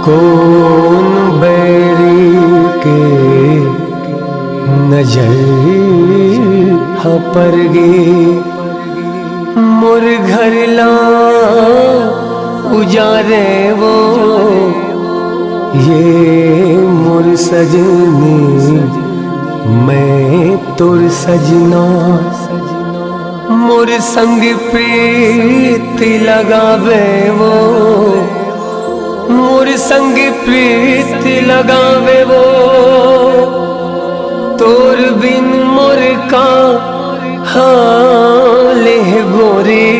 कौन बैरी के नजर पर गे मोर घर ला उजारे वो ये मोर सजनी मैं तोर सजना मोर संग प्रीत लगावे वो मोर संग प्रीत लगावे वो तोर बिन मोर का हाल है गोरी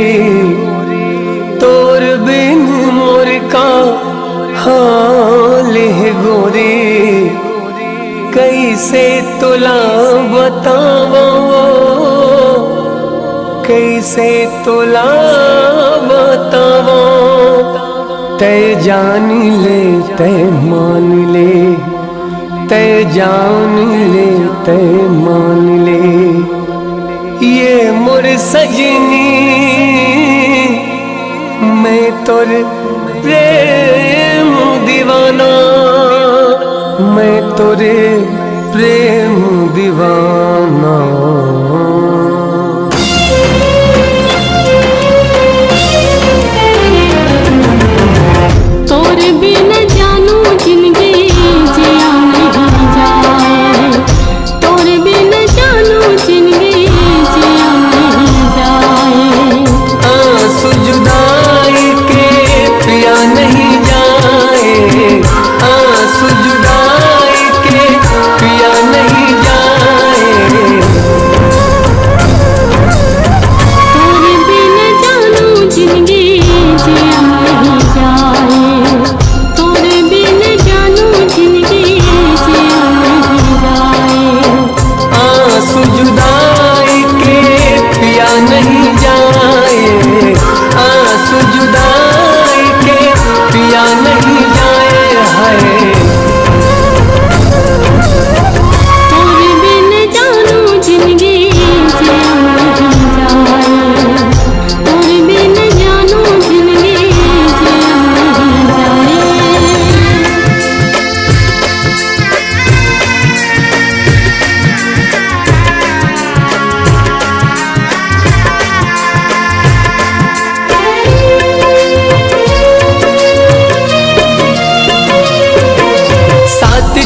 तोर बिन मोर का हाल है गोरी कैसे तुला बतावा कैसे तुला बतावा तय जान ले तय मान ले तय जान ले तय मान ले ये मोर सजनी मैं तोर प्रेम दीवाना मैं तोरे प्रेम दीवाना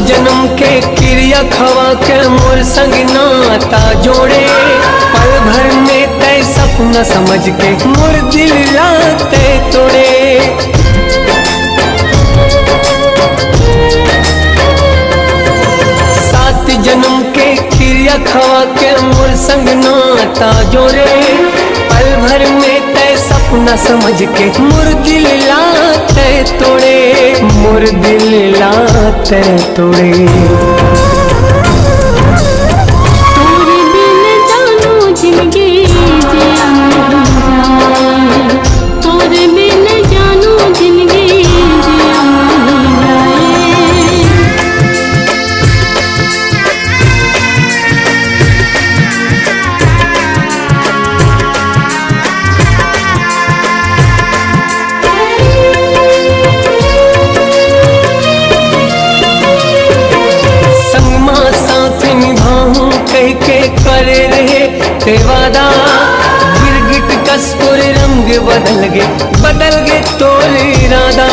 जन्म के क्रिया खवा के मोर संग नाता जोड़े पल भर में तय सपना समझ के मोर दिल लाते तोड़े सात जन्म के क्रिया खवा के मोर संग नाता जोड़े पल भर में तय सपना समझ के मोर दिल लाते तोड़े मोर दिल लाते तोड़े तोरे बिन जानो जिंदगी जिया नहीं जाए तोरे बिन जानो जिंदगी जिया नहीं के करे रहे ते वादा गिरगिट कस्तूर रंग बदल गे तोर इरादा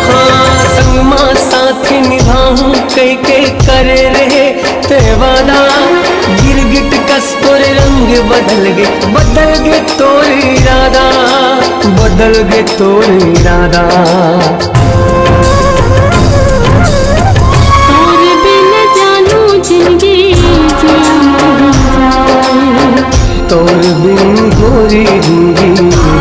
हाँ संगमा साथ निभाऊं कई के करे रहे ते वादा गिरगिट कस्तूर रंग बदल गे तोर इरादा बदल गे तोर इरादा तोर जिंदगी